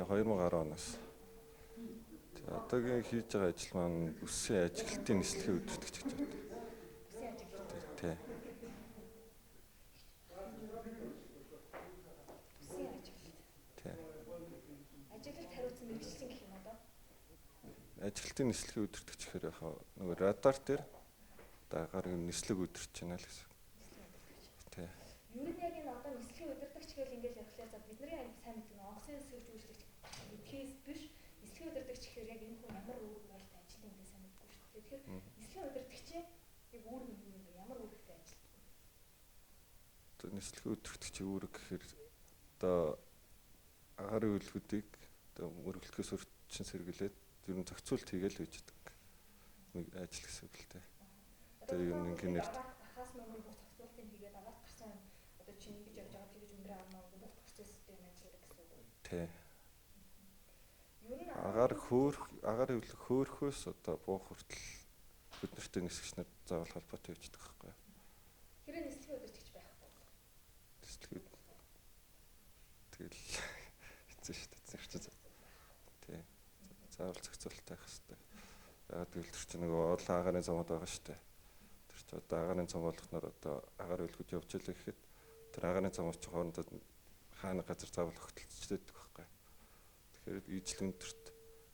Тэгээ 2010 оноос. Тэгээ одоогийн хийж байгаа ажил маань үсгийн ажиглалтын нислэгийн удирдагч гэж байна. Бүсийн ажиглалт. Тий. Бүсийн ажиглалт. Тий. Ажиглалт хариуцсан мэргэжлийн гэх юм одоо. Ажиглалтын нислэгийн удирдагч гэхээр яхаа нөгөө радар дээр дагаар нислэг удирч байна л гэсэн. Тий. Ер нь яг энэ одоо нислэгийн удирдагч гэхэл ингээд ярихлаа за бидний сайн мэддэг нь онгоцны нислэг жүжигч гэдгээс биш нислэгийн удирдагч гэхээр яг энэ хүн ямар үүрэг барилт ажилладаг юм бэ сайн мэдгүй шүү дээ. Тэгэхээр нислэгийн удирдагчийн яг үүрэг нь юу юм бэ? Ямар үүрэгтэй ажилладаг вэ? Одоо нислэгийн удирдагчийн үүрэг гэхээр одоо агарын үйлдвэрүүдийг одоо мөрөглөхөөс өрчин сэргийлээд ер нь зохицуулт хийгээл хийж байгаа ажил гэсэн үг л дээ. Одоо ер нь инженер хаас мөрөөр бүх зохицуултыг хийгээд агаад гарсан одоо чинь ингэж явж байгаа тэгэж өндөр авмаа бүх процесстэй ажилладаг гэсэн үг. Тий. Агаар хөөхөөс одоо буух хүртэл бид нартэй нисгч нар заавал холбоотой байж байгаа байхгүй. Хэрэг нислэгийн удирдагч байхгүй. Нислэгийн тэгэл хэцүү шүү дээ. Тий. Заавал зохицуулттай байх хэрэгтэй. Яагаад гэвэл тэр чинь нөгөө олон агарын замууд байгаа шүү дээ. Тэр чинь одоо агарын зам болгохноор одоо агаар үлгүүд явж илээ гэхэд тэр агарын замууд ч хоорондоо хаана газар заавал огтлцдаг байхгүй. Тэгэхээр ижил өндөрт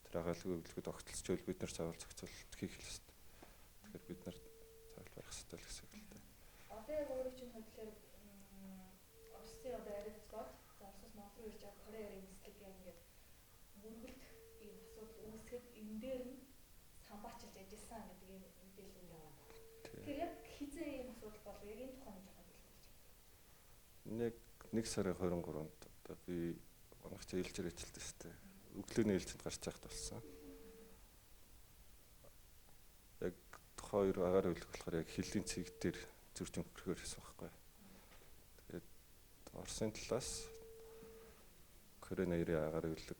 тэр агаалгүй үлгүүд огтлцчихвэл бид нар заавал зохицуулт хийх хэрэгтэй. Тэгэхээр бид нар заавал барих хэрэгтэй л гэсэн үг л дээ. Одоо яг өөрөө чинь хөдлөөр Оросын одоо Аризгод за Оросоос Монгол руу ирж байгаа Кореягийн нислэг ингээд мөргөлт ийм асуудал үүсгэхэд энэ дээр нь самбаачилж ажилласан гэдэг ийм мэдээлэл үүрэг аваад байна. Тэгэхээр яг хизээ ийм асуудал болов яг энэ тухайн жоохон хэлбэлж байна. Нэг сарын 23-нд одоо би манайх чи ээлжээр ажилтдаг шүү дээ. Өглөөний ээлжинд гарч яхад болсон. Яг тухайн хоёр агаар үлгэх болохоор яг хилийн цэг дээр зөрж өнгөрөхөр байсан байхгүй. Тэгээд Оросын талаас Корея нэрийн агаар үлгэх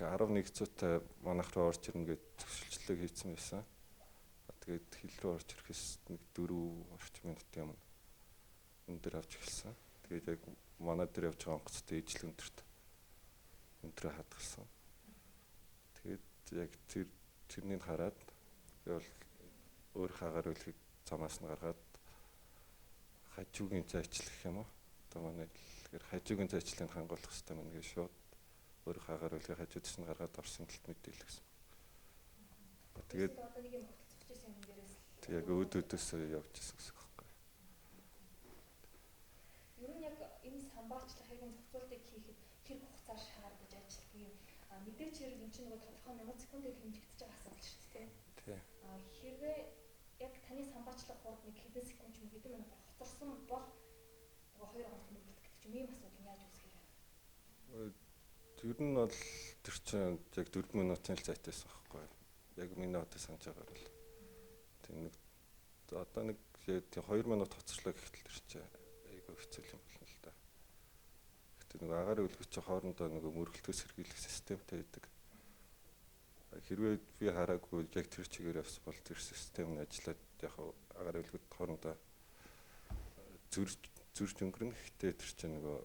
11 цуутай манайх руу орж ирнэ гэж зөвшөлтлөг хийсэн байсан. Тэгээд хил рүү орж ирэхээс нэг 4 орчим минутын өмнө энэ дээр авч эхэлсэн. Тэгээд яг манай дээр явж байгаа онгоцтой ижил өндрөө хадгалсан. Тэгээд яг тэрнийг хараад гэвэл өөр хагаар үлхийг цамаас нь гаргаад хажуугийн зайчлах юм уу? Одоо манай тэгэхээр хажуугийн зайчлалыг хангуулах хэрэгтэй мэн гэж шууд өөр хагаар үлхийг хажуудаас нь гаргаад Оросын талд мэдээлэл гэсэн. Тэгээд одоо нэг юм хөтлөж ирсэн юм дээрээс яг өөдөөс явж ирсэн гэсэн үг байхгүй. Ер нь яг энэ самбаачлахыг нь зохицуултыг хийхэд тэр хугацаар шаардаж ажиллах юм. Мэдээч хэрэг энэ чинь нөгөө тодорхой мянган секундээр хэмжигдэж байгаа асуудал шүү дээ. Тий. Хэрвээ яг таны самбаачлах хурд нэг хэдэн секунд ч юм хэдэн минутаар хоцорсон бол нөгөө 2 хоног мөрөлдөх гэдэг чинь ийм асуудал яаж үүсгэж байна? Ер нь бол тэр чинь яг 4 минутын л зайтайсан байхгүй. Яг миний одоо санаж байгаагаар л. Тийм нэг одоо нэг 2 минут хоцорлоо гэхтэл тэр чинь айгүй хэцүү юм болно л да. Гэтэ нэг агаар үлгэж хоорондоо нэг мөргөлтөөс сэргийлэх системтэй байдаг. Хэрвээ би хараагүй яг тэр чигээр явсан бол тэр систем нь ажиллаад яг агаар үлгүүд хоорондоо зөрж өнгөрнө. Гэхдээ тэр чинь нөгөө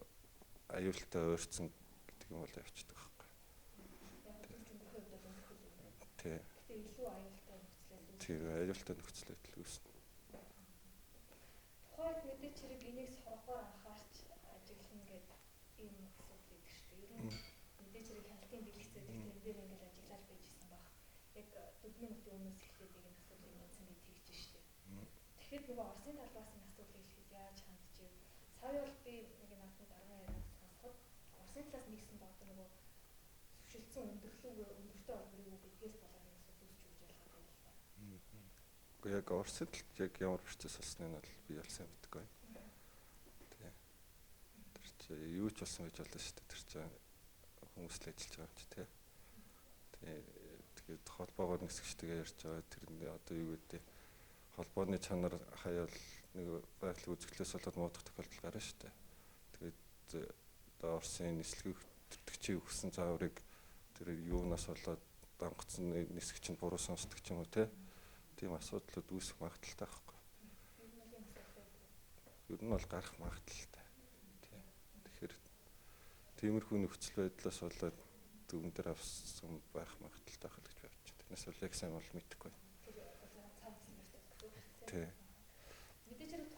аюултай ойрцсон гэдэг юм бол явчихдаг байхгүй. Тий. Гэтэ илүү аюултай нөхцөлөд. Тий, аюултай нөхцөлөд л үүснэ. Тухайд мэдээч хэрэг энийг соргоор анхаарч ажиглана гэдэг ийм асуудал идэг шүү дээ. Ер нь мэдээч хэрэг хяналтын дэлгэцүүд энэ дээр ингээд ажиглаж байж исэн баг. Яг 4 минутын өмнөөс эхлээд энэ асуудлыг мэдсэн гэж тэгж шүү дээ. Тэгэхээр нөгөө Оросын талаас энэ асуудлыг хэлэхэд яаж хандж ив? Сая бол би нэг наадмын даргын яриаг сонсоход Оросын талаас нэгсэн баг нөгөө зөвшөлдсөн өндөртэй олборыг гэдгээс болоод энэ асуудал үүсч үж ялгаад байна л да. Гэхдээ яг Оросын талд яг ямар процесс болсныг нь бол би ялсан мэдгүй байна. Тий. Тэр чинь юу ч болсон гэж болно шүү дээ. Тэр чинь хүмүүс л ажиллаж байгаа юм чи тий. Тэгээд холбоогоор нисгчтэйгээ ярьж байгаа тэрний одоо юу гэдэг холбооны чанар хаяал нэг байгалийн үзэгдлээс болоод муудах тохиолдол гарна шүү дээ. Тэгээд одоо Оросын нислэгийн хөтлөгчийн өгсөн зааврыг тэр юунаас болоод онгоцны нисгч нь буруу сонсдог ч юм уу тий. Тийм асуудлууд үүсэх магадaltaй байхгүй. Ер нь бол гарах магадaltaй. Тий. Тэгэхээр тиймэрхүү нөхцөл байдлаас болоод дүн дээр авсан байх магадaltaй байх л гэж бодож байна. Тэрнээс бол яг сайн бол мэдэхгүй байна. Тэр цаасан нэртэй гэсэн үг шүү дээ. Тий. Мэдээж хэрэг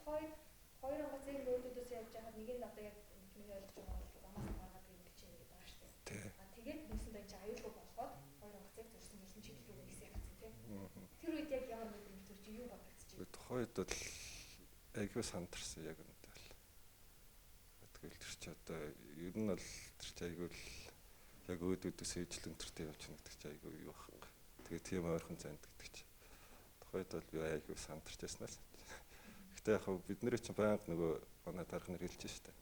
хоёр ангацын нөөдөөс явж байхад нэг нь одоо яг миний ойлгож байгаа бол замаас гаргаад ирэх чинь гэдэг байгаа шүү дээ. Тий. Тэгээд нэгсэндээ энэ аюулгүй болохоор хоёр ангацыг зорьсон чиглэл рүү нэгсэн явцсан тийм. Тэр үед яг ямар мэдрэмж төрж юу бодогдчих вэ? Тухайд бол айгүй сандарсан яг үнэндээ л. Тэгэл тэр чи одоо ер нь бол тэр чи айгүй л яг өөдөөдөөс ижил өнтөртэй явж байгаа гэдэг чи айгүй юу байхгүй. Тэгээ тийм ойрхон занд гэдэг чи. Тухайд бол би айгүй сандарч яснаас. Гэтэ яг бид нэр чинь байнга нөгөө манай дарга нар хэлж штэ.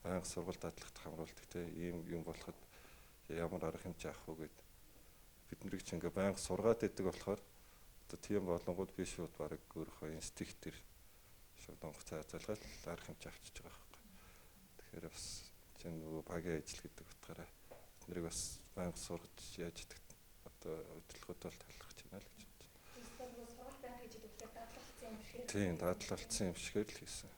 Байнга сургалт дадлахт хамруулдаг те ийм юм болоход ямар арга хэмжээ авах уу гэд бид нарыг чи ингээ байнга сургаад идэг болохоор одоо тийм болонгууд би шууд барыг өөрийнхөө инстинктээр шууд онгоц зайлгаал арга хэмжээ авчиж байгаа байхгүй. Тэгэхээр бас чинь нөгөө багийн ажил гэдэг утгаараа бид нарыг бас байнга сургаж яаж идэг одоо удирдлагууд бол талархаж байна л гэж бодож байна. Эсвэл нөгөө сургалт байх гэж идэвхтэй дадлагдсан юм шиг. Тийм дадлагдсан юм шигээр л хийсэн.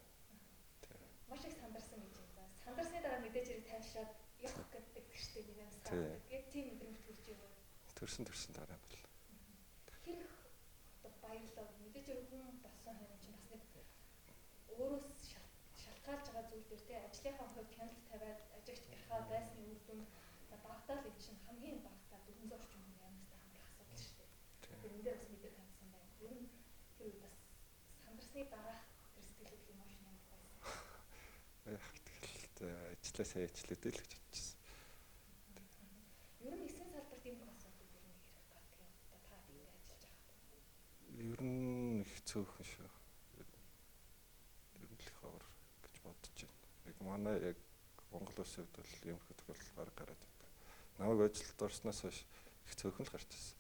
Маш их сандарсан гэж байна. Сандарсны дараа мэдээж хэрэг тайвшраад явах гэдэг гэжтэй нэг амсгаа. Яг тийм мэдрэмж төрж байгаа. Төрсөн дараа нь бол Тэр одоо баярлал мэдээж хэрэг хүн болсон хэрэг чинь бас нэг өөрөөс шалтгаалж байгаа зүйл дээр те ажлынхаа хувьд хяналт тавиад ажигч гарахаа байсны үр дүн багтаал энэ чинь хамгийн багтаа 400 орчим хүний амьстай хамрах асуудал шүү дээ. Тэрэн дээр бас мэдээ хандсан байна. Ер нь тэр үед бас сандарсны дараах тэр сэтгэл хөдлөлийн маш нэмэр байсан. яг тэгэл ажиллаа сайн ажиллаад л гэж бодчихсон. Ер нь эсийн салбарт ийм асуудал ер нь хэрэг гардаг юм. Одоо та тийм ажиллаж байгаа. Ер нь их цөөхөн шүү. Ер нь л их авар гэж бодож байна. Яг манай яг Монгол улсын хувьд бол юм их тохиолдол гараад байдаг. Намайг ажилд орсноос хойш их цөөхөн л гарч ирсэн.